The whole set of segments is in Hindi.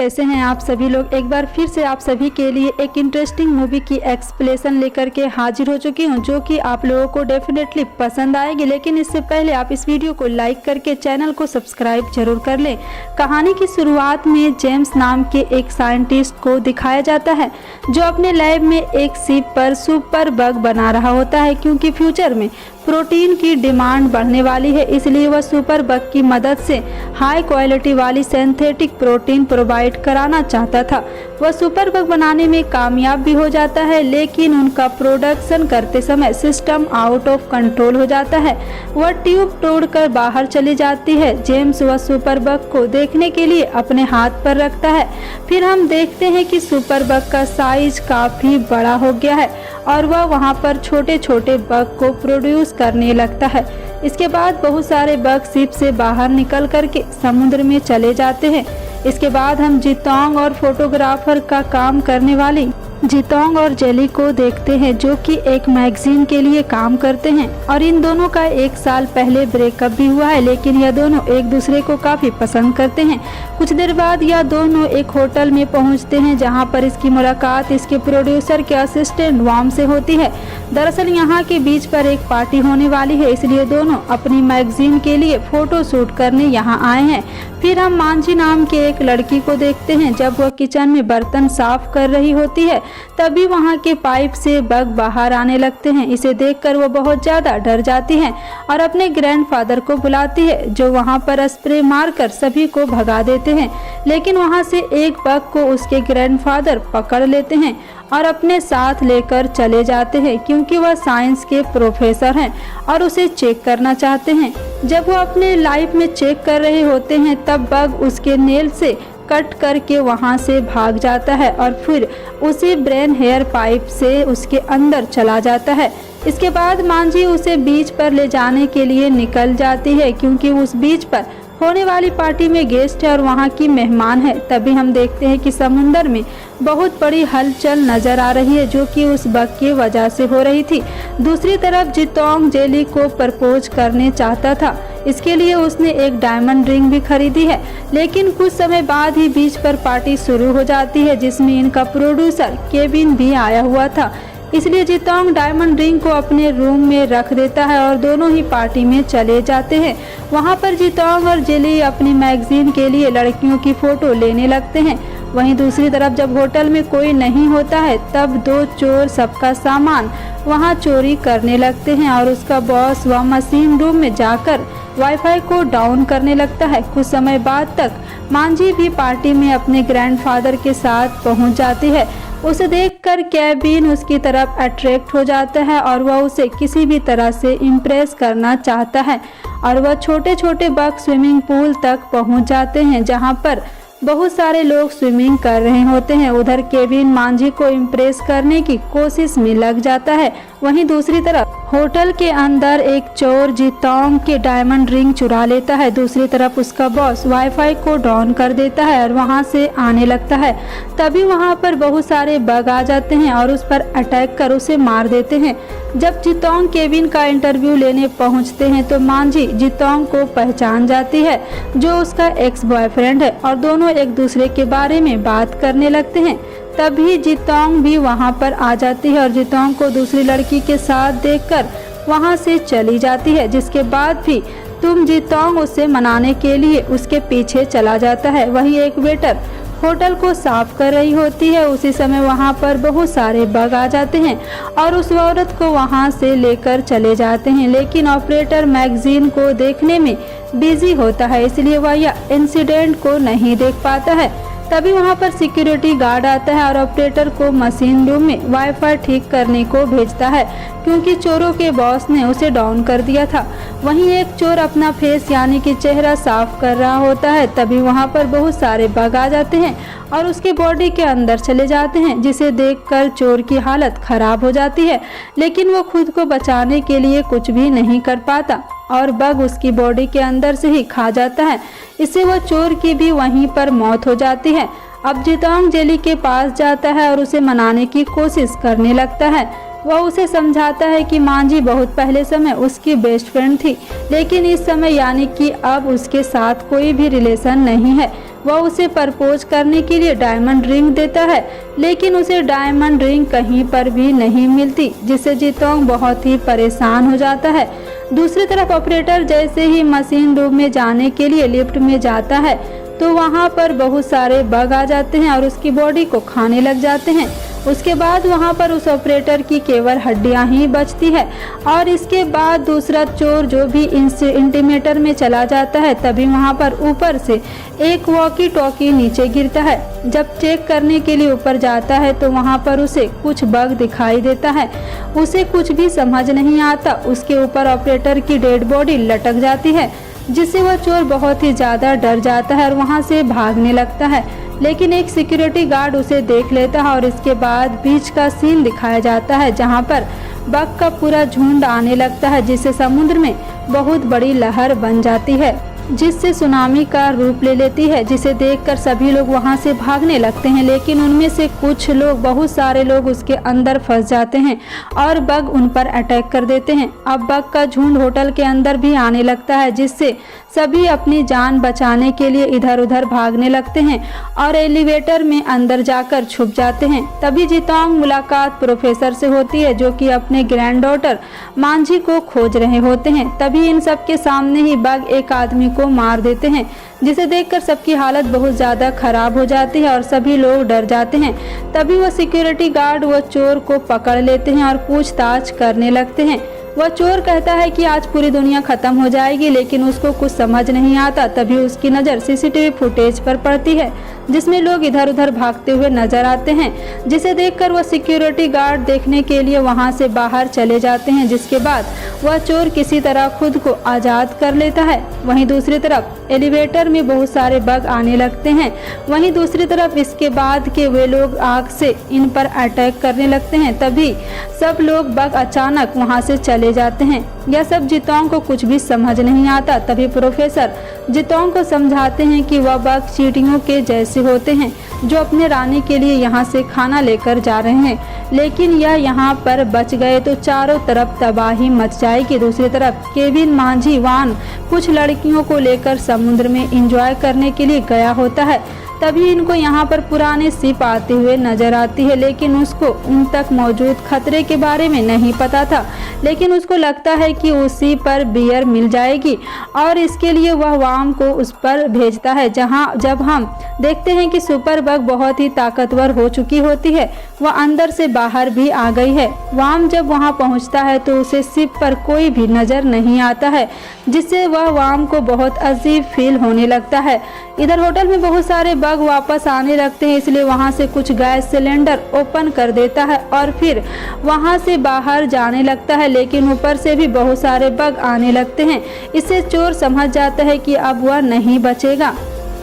कैसे हैं आप सभी लोग। एक बार फिर से आप सभी के लिए एक इंटरेस्टिंग मूवी की एक्सप्लेनेशन लेकर के हाजिर हो चुकी हूं, जो कि आप लोगों को डेफिनेटली पसंद आएगी। लेकिन इससे पहले आप इस वीडियो को लाइक करके चैनल को सब्सक्राइब जरूर कर लें। कहानी की शुरुआत में जेम्स नाम के एक साइंटिस्ट को दिखाया जाता है, जो अपने लैब में एक शिप पर सुपर बग बना रहा होता है, क्योंकि फ्यूचर में प्रोटीन की डिमांड बढ़ने वाली है। इसलिए वह सुपर बग की मदद से हाई क्वालिटी वाली सिंथेटिक प्रोटीन प्रोवाइड कराना चाहता था। वह सुपर बग बनाने में कामयाब भी हो जाता है, लेकिन उनका प्रोडक्शन करते समय सिस्टम आउट ऑफ कंट्रोल हो जाता है। वह ट्यूब तोड़कर बाहर चली जाती है। जेम्स वह सुपर बग को देखने के लिए अपने हाथ पर रखता है। फिर हम देखते हैं कि सुपर बग का साइज काफी बड़ा हो गया है और वह वहां पर छोटे छोटे बग को प्रोड्यूस करने लगता है। इसके बाद बहुत सारे बग शिप से बाहर निकल करके समुद्र में चले जाते हैं। इसके बाद हम जितोंग और फोटोग्राफर का काम करने वाली जितोंग और जेली को देखते हैं, जो कि एक मैगजीन के लिए काम करते हैं। और इन दोनों का 1 साल पहले ब्रेकअप भी हुआ है, लेकिन यह दोनों एक दूसरे को काफी पसंद करते हैं। कुछ देर बाद यह दोनों एक होटल में पहुंचते हैं, जहां पर इसकी मुलाकात इसके प्रोड्यूसर के असिस्टेंट वॉम से होती है। दरअसल यहाँ के बीच पर एक पार्टी होने वाली है, इसलिए दोनों अपनी मैगजीन के लिए फोटो शूट करने यहाँ आए हैं। फिर हम मांझी नाम के एक लड़की को देखते हैं। जब वह किचन में बर्तन साफ कर रही होती है, तभी वहां के पाइप से बग बाहर आने लगते हैं। इसे देखकर वो बहुत ज्यादा डर जाती है और अपने ग्रैंडफादर को बुलाती है, जो वहां पर स्प्रे मारकर सभी को भगा देते हैं। लेकिन वहां से एक बग को उसके ग्रैंडफादर पकड़ लेते हैं और अपने साथ लेकर चले जाते हैं, क्योंकि वह साइंस के प्रोफेसर हैं और उसे चेक करना चाहते हैं। जब वो अपने लाइफ में चेक कर रहे होते हैं, तब बग उसके नेल से कट करके वहां से भाग जाता है और फिर उसी ब्रेन हेयर पाइप से उसके अंदर चला जाता है। इसके बाद मांझी उसे बीच पर ले जाने के लिए निकल जाती है, क्योंकि उस बीच पर होने वाली पार्टी में गेस्ट है और वहाँ की मेहमान है। तभी हम देखते हैं कि समुंदर में बहुत बड़ी हलचल नजर आ रही है, जो कि उस बग की वजह से हो रही थी। दूसरी तरफ जितोंग जेली को प्रपोज करने चाहता था। इसके लिए उसने एक डायमंड रिंग भी खरीदी है, लेकिन कुछ समय बाद ही बीच पर पार्टी शुरू हो जाती है, जिसमें इनका प्रोड्यूसर केविन भी आया हुआ था। इसलिए जितोंग डायमंड रिंग को अपने रूम में रख देता है और दोनों ही पार्टी में चले जाते हैं। वहां पर जितोंग और जेली अपनी मैगजीन के लिए लड़कियों की फोटो लेने लगते हैं। वहीं दूसरी तरफ जब होटल में कोई नहीं होता है, तब 2 चोर सबका सामान वहां चोरी करने लगते हैं और उसका बॉस वह मशीन रूम में जाकर वाईफाई को डाउन करने लगता है। कुछ समय बाद तक मांझी भी पार्टी में अपने ग्रैंडफादर के साथ पहुंच जाती है। उसे देखकर केविन उसकी तरफ अट्रैक्ट हो जाता है और वह उसे किसी भी तरह से इम्प्रेस करना चाहता है और वह छोटे छोटे बग स्विमिंग पूल तक पहुंच जाते हैं, जहां पर बहुत सारे लोग स्विमिंग कर रहे होते हैं। उधर केविन मांझी को इम्प्रेस करने की कोशिश में लग जाता है। वहीं दूसरी तरफ होटल के अंदर एक चोर जितोंग के डायमंड रिंग चुरा लेता है। दूसरी तरफ उसका बॉस वाईफाई को डाउन कर देता है और वहां से आने लगता है। तभी वहां पर बहुत सारे बग आ जाते हैं और उस पर अटैक कर उसे मार देते हैं। जब जितोंग केविन का इंटरव्यू लेने पहुंचते हैं, तो मांझी जितोंग को पहचान जाती है, जो उसका एक्स बॉयफ्रेंड है, और दोनों एक दूसरे के बारे में बात करने लगते हैं। तभी जितोंग भी वहां पर आ जाती है और जितोंग को दूसरी लड़की के साथ देखकर वहां से चली जाती है। जिसके बाद भी जितोंग उसे मनाने के लिए उसके पीछे चला जाता है। वहीं एक वेटर होटल को साफ कर रही होती है। उसी समय वहां पर बहुत सारे बग आ जाते हैं और उस औरत को वहां से लेकर चले जाते हैं, लेकिन ऑपरेटर मैगजीन को देखने में बिजी होता है, इसलिए वह यह इंसिडेंट को नहीं देख पाता है। तभी वहां पर सिक्योरिटी गार्ड आता है और ऑपरेटर को मशीन रूम में वाईफाई ठीक करने को भेजता है, क्योंकि चोरों के बॉस ने उसे डाउन कर दिया था। वहीं एक चोर अपना फेस यानी कि चेहरा साफ कर रहा होता है। तभी वहां पर बहुत सारे बग आ जाते हैं और उसके बॉडी के अंदर चले जाते हैं, जिसे देखकर चोर की हालत खराब हो जाती है, लेकिन वो खुद को बचाने के लिए कुछ भी नहीं कर पाता और बग उसकी बॉडी के अंदर से ही खा जाता है। इससे वह चोर की भी वहीं पर मौत हो जाती है। अब जितोंग जेली के पास जाता है और उसे मनाने की कोशिश करने लगता है। वह उसे समझाता है कि मांझी बहुत पहले समय उसकी बेस्ट फ्रेंड थी, लेकिन इस समय यानी कि अब उसके साथ कोई भी रिलेशन नहीं है। वह उसे प्रपोज करने के लिए डायमंड रिंग देता है, लेकिन उसे डायमंड रिंग कहीं पर भी नहीं मिलती, जिससे जितोंग बहुत ही परेशान हो जाता है। दूसरी तरफ ऑपरेटर जैसे ही मशीन रूम में जाने के लिए लिफ्ट में जाता है तो वहां पर बहुत सारे बग आ जाते हैं और उसकी बॉडी को खाने लग जाते हैं। उसके बाद वहां पर उस ऑपरेटर की केवल हड्डियां ही बचती है और इसके बाद दूसरा चोर जो भी इंटीमेटर में चला जाता है, तभी वहां पर ऊपर से एक वॉकी टॉकी नीचे गिरता है। जब चेक करने के लिए ऊपर जाता है तो वहां पर उसे कुछ बग दिखाई देता है। उसे कुछ भी समझ नहीं आता। उसके ऊपर ऑपरेटर की डेड बॉडी लटक जाती है, जिससे वह चोर बहुत ही ज़्यादा डर जाता है और वहां से भागने लगता है। लेकिन एक सिक्योरिटी गार्ड उसे देख लेता है और इसके बाद बीच का सीन दिखाया जाता है, जहां पर बग का पूरा झुंड आने लगता है, जिससे समुद्र में बहुत बड़ी लहर बन जाती है, जिससे सुनामी का रूप ले लेती है, जिसे देखकर सभी लोग वहां से भागने लगते हैं। लेकिन उनमें से कुछ लोग, बहुत सारे लोग उसके अंदर फंस जाते हैं और बग उन पर अटैक कर देते हैं। अब बग का झुंड होटल के अंदर भी आने लगता है, जिससे सभी अपनी जान बचाने के लिए इधर उधर भागने लगते हैं और एलिवेटर में अंदर जाकर छुप जाते हैं। तभी जितोंग मुलाकात प्रोफेसर से होती है, जो कि अपने ग्रैंड डॉटर मांझी को खोज रहे होते हैं। तभी इन सब के सामने ही बग एक आदमी को मार देते हैं, जिसे देखकर सबकी हालत बहुत ज़्यादा खराब हो जाती है और सभी लोग डर जाते हैं। तभी वह सिक्योरिटी गार्ड वो चोर को पकड़ लेते हैं और पूछताछ करने लगते हैं। वह चोर कहता है कि आज पूरी दुनिया खत्म हो जाएगी, लेकिन उसको कुछ समझ नहीं आता। तभी उसकी नज़र सीसीटीवी फुटेज पर पड़ती है, जिसमें लोग इधर उधर भागते हुए नजर आते हैं, जिसे देखकर वह सिक्योरिटी गार्ड देखने के लिए वहां से बाहर चले जाते हैं। जिसके बाद वह चोर किसी तरह खुद को आज़ाद कर लेता है। वहीं दूसरी तरफ एलिवेटर में बहुत सारे बग आने लगते हैं। वहीं दूसरी तरफ इसके बाद के वे लोग आग से इन पर अटैक करने लगते हैं। तभी सब लोग बग अचानक वहां से चले जाते हैं। यह सब जितोंग को कुछ भी समझ नहीं आता। तभी प्रोफेसर जितोंग को समझाते हैं कि वह बग चींटियों के जैसे होते हैं, जो अपने रानी के लिए यहाँ से खाना लेकर जा रहे हैं, लेकिन यह यहाँ पर बच गए तो चारों तरफ तबाही मच जाएगी। दूसरी तरफ केविन, मांझी, वान कुछ लड़कियों को लेकर समुद्र में एंजॉय करने के लिए गया होता है। तभी इनको यहाँ पर पुराने शिप आते हुए नजर आती है, लेकिन उसको उन तक मौजूद खतरे के बारे में नहीं पता था। लेकिन उसको लगता है कि उसी पर बियर मिल जाएगी और इसके लिए वह वाम को उस पर भेजता है। जब हम देखते हैं कि सुपर बग बहुत ही ताकतवर हो चुकी होती है, वह अंदर से बाहर भी आ गई है। वाम जब वहां पहुंचता है तो उसे शिप पर कोई भी नजर नहीं आता है, जिससे वह वाम को बहुत अजीब फील होने लगता है। इधर होटल में बहुत सारे बग वापस आने लगते हैं, इसलिए वहां से कुछ गैस सिलेंडर ओपन कर देता है और फिर वहां से बाहर जाने लगता है। लेकिन ऊपर से भी बहुत सारे बग आने लगते हैं। इससे चोर समझ जाता है कि अब वह नहीं बचेगा,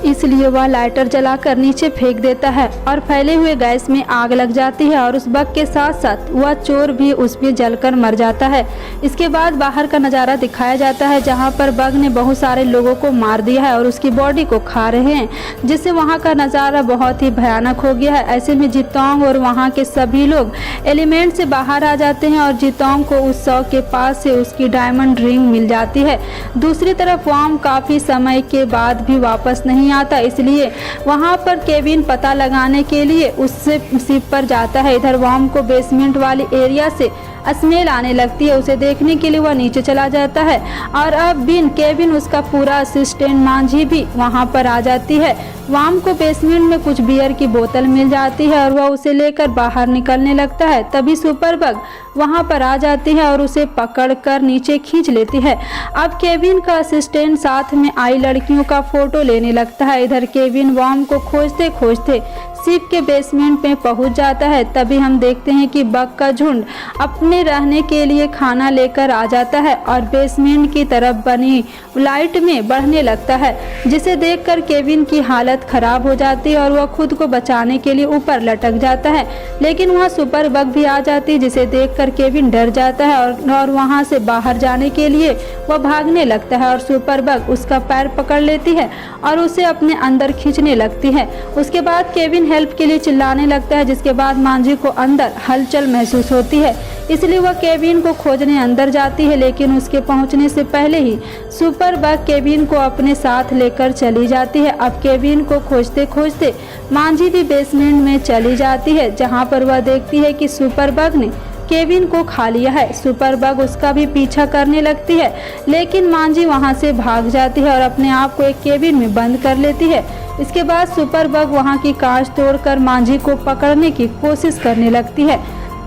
इसलिए वह लाइटर जलाकर नीचे फेंक देता है और फैले हुए गैस में आग लग जाती है और उस बग के साथ साथ वह चोर भी उसमें जलकर मर जाता है। इसके बाद बाहर का नज़ारा दिखाया जाता है, जहां पर बग ने बहुत सारे लोगों को मार दिया है और उसकी बॉडी को खा रहे हैं, जिससे वहां का नज़ारा बहुत ही भयानक हो गया है। ऐसे में जितोंग और वहां के सभी लोग एलिमेंट से बाहर आ जाते हैं और जितोंग को उस शव के पास से उसकी डायमंड रिंग मिल जाती है। दूसरी तरफ वाम काफ़ी समय के बाद भी वापस नहीं आता, इसलिए वहां पर केविन पता लगाने के लिए उससे शिप पर जाता है। इधर वाम को बेसमेंट वाली एरिया से स्मेल आने लगती है। उसे देखने के लिए वह नीचे चला जाता है और अब केविन उसका पूरा असिस्टेंट मांझी भी वहां पर आ जाती है। वाम को बेसमेंट में कुछ बियर की बोतल मिल जाती है और वह उसे लेकर बाहर निकलने लगता है। तभी सुपर बग वहां पर आ जाती है और उसे पकड़कर नीचे खींच लेती है। अब केविन का असिस्टेंट साथ में आई लड़कियों का फोटो लेने लगता है। इधर केविन वाम को खोजते खोजते शिप के बेसमेंट में पहुंच जाता है। तभी हम देखते हैं कि बग का झुंड अपने रहने के लिए खाना लेकर आ जाता है और बेसमेंट की तरफ बनी लाइट में बढ़ने लगता है, जिसे देखकर केविन की हालत खराब हो जाती है और वह खुद को बचाने के लिए ऊपर लटक जाता है। लेकिन वहाँ सुपर बग भी आ जाती है, जिसे देखकर केविन डर जाता है और वहाँ से बाहर जाने के लिए वह भागने लगता है और सुपर बग उसका पैर पकड़ लेती है और उसे अपने अंदर खींचने लगती है। उसके बाद केविन हेल्प के लिए चिल्लाने लगता है, जिसके बाद मांझी को अंदर हलचल महसूस होती है। इसलिए वह केविन को खोजने अंदर जाती है, लेकिन उसके पहुंचने से पहले ही सुपर बग केविन को अपने साथ लेकर चली जाती है। अब केविन को खोजते खोजते मांझी भी बेसमेंट में चली जाती है, जहां पर वह देखती है कि सुपर बग ने केविन को खा लिया है। सुपर बग उसका भी पीछा करने लगती है, लेकिन मांझी वहां से भाग जाती है और अपने आप को एक केबिन में बंद कर लेती है। इसके बाद सुपर बग वहां की कांच तोड़कर मांझी को पकड़ने की कोशिश करने लगती है।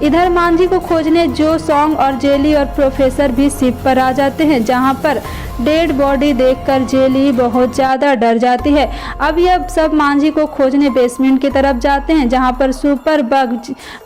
इधर मांझी को खोजने जो सॉन्ग और जेली और प्रोफेसर भी शिप पर आ जाते हैं, जहां पर डेड बॉडी देखकर जेली बहुत ज़्यादा डर जाती है। अब यह सब मांझी को खोजने बेसमेंट की तरफ जाते हैं, जहां पर सुपर बग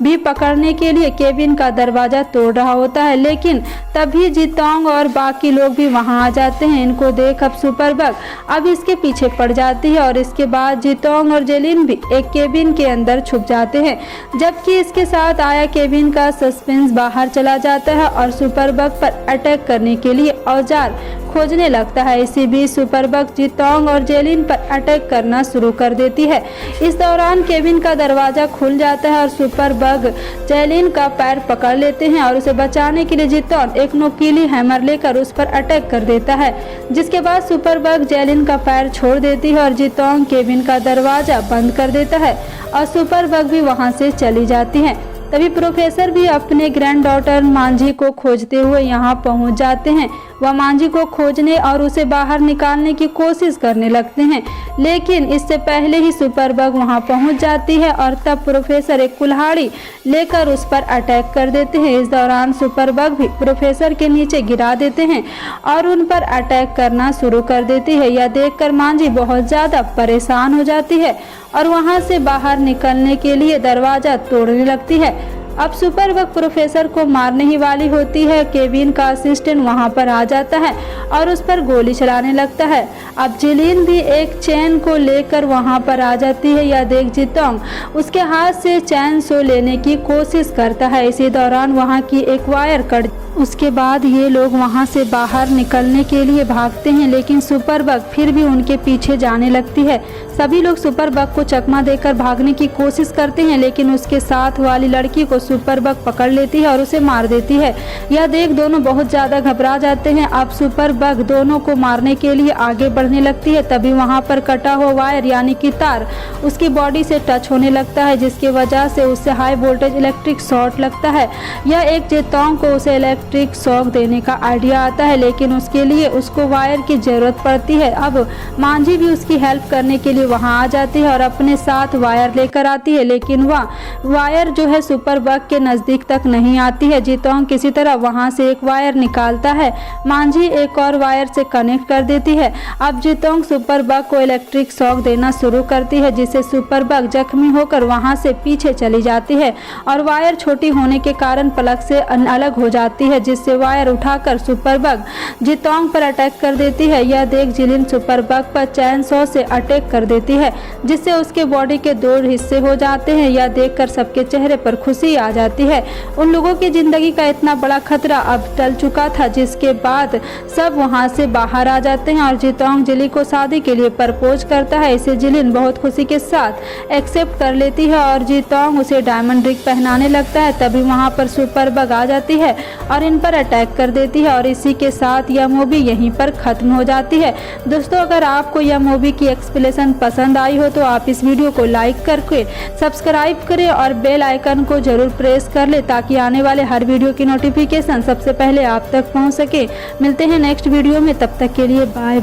भी पकड़ने के लिए केबिन का दरवाज़ा तोड़ रहा होता है, लेकिन तभी जितोंग और बाकी लोग भी वहां आ जाते हैं। इनको देख अब सुपर बग अब इसके पीछे पड़ जाती है और इसके बाद जितोंग और जेलिन भी एक केबिन के अंदर छुप जाते हैं, जबकि इसके साथ आया केबिन का सस्पेंस बाहर चला जाता है और सुपर बग पर अटैक करने के लिए औजार खोजने लगता है। इसी बीच सुपर बग जितोंग और जेलिन पर अटैक करना शुरू कर देती है। इस दौरान केबिन का दरवाजा खुल जाता है और सुपर बग जेलिन का पैर पकड़ लेते हैं और उसे बचाने के लिए जितोंग एक नोकीली हैमर लेकर उस पर अटैक कर देता है, जिसके बाद सुपर बग जेलिन का पैर छोड़ देती है और जितोंग केबिन का दरवाजा बंद कर देता है और सुपर बग भी वहां से चली जाती है। तभी प्रोफेसर भी अपने ग्रैंड डॉटर मांझी को खोजते हुए यहाँ पहुँच जाते हैं। वह मांझी को खोजने और उसे बाहर निकालने की कोशिश करने लगते हैं, लेकिन इससे पहले ही सुपर बग वहां पहुंच जाती है और तब प्रोफेसर एक कुल्हाड़ी लेकर उस पर अटैक कर देते हैं। इस दौरान सुपर बग भी प्रोफेसर के नीचे गिरा देते हैं और उन पर अटैक करना शुरू कर देती है। यह देखकर मांझी बहुत ज़्यादा परेशान हो जाती है और वहां से बाहर निकलने के लिए दरवाज़ा तोड़ने लगती है। अब सुपर बग प्रोफेसर को मारने ही वाली होती है। केविन का असिस्टेंट वहां पर आ जाता है और उस पर गोली चलाने लगता है। अब जिलिन भी एक चैन को लेकर वहां पर आ जाती है। यह देख जितोंग उसके हाथ से चैन सो लेने की कोशिश करता है। इसी दौरान वहां की एक वायर कट उसके बाद ये लोग वहां से बाहर निकलने के लिए भागते हैं, लेकिन सुपर बग फिर भी उनके पीछे जाने लगती है। सभी लोग सुपर बग को चकमा देकर भागने की कोशिश करते हैं, लेकिन उसके साथ वाली लड़की को सुपर बग पकड़ लेती है और उसे मार देती है। यह देख दोनों बहुत ज़्यादा घबरा जाते हैं। अब सुपर बग दोनों को मारने के लिए आगे बढ़ने लगती है। तभी वहाँ पर कटा हुआ वायर यानी कि तार उसकी बॉडी से टच होने लगता है, जिसकी वजह से उससे हाई वोल्टेज इलेक्ट्रिक शॉर्ट लगता है। यह एक जितोंग को उसे इलेक्ट्रिक शॉक देने का आइडिया आता है, लेकिन उसके लिए उसको वायर की ज़रूरत पड़ती है। अब मांझी भी उसकी हेल्प करने के लिए वहां आ जाती है और अपने साथ वायर लेकर आती है, लेकिन वह वायर जो है सुपर बग के नज़दीक तक नहीं आती है। जितोंग किसी तरह वहां से एक वायर निकालता है। मांझी एक और वायर से कनेक्ट कर देती है। अब जितोंग सुपर बग को इलेक्ट्रिक शॉक देना शुरू करती है, जिससे सुपर बग जख्मी होकर वहां से पीछे चली जाती है और वायर छोटी होने के कारण प्लग से अलग हो जाती है, जिससे वायर उठाकर सुपर बग जितोंग पर अटैक कर देती है। यह देख जिलिन सुपर बग पर चैन सॉ से अटैक कर देती है, जिससे उसके बॉडी के 2 हिस्से हो जाते हैं। यह देखकर सबके चेहरे पर खुशी आ जाती है। उन लोगों की जिंदगी का इतना बड़ा खतरा अब टल चुका था, जिसके बाद सब वहां से बाहर आ जाते हैं और जितोंग जिली को शादी के लिए प्रपोज करता है। इसे जिलिन बहुत खुशी के साथ एक्सेप्ट कर लेती है और जितोंग उसे डायमंड रिंग पहनाने लगता है। तभी वहां पर सुपर बग आ जाती है और इन पर अटैक कर देती है और इसी के साथ यह मूवी यहीं पर खत्म हो जाती है। दोस्तों, अगर आपको यह मूवी की एक्सप्लेनेशन पसंद आई हो तो आप इस वीडियो को लाइक करके सब्सक्राइब करें और बेल आइकन को जरूर प्रेस कर ले, ताकि आने वाले हर वीडियो की नोटिफिकेशन सबसे पहले आप तक पहुंच सके। मिलते हैं नेक्स्ट वीडियो में, तब तक के लिए बाय।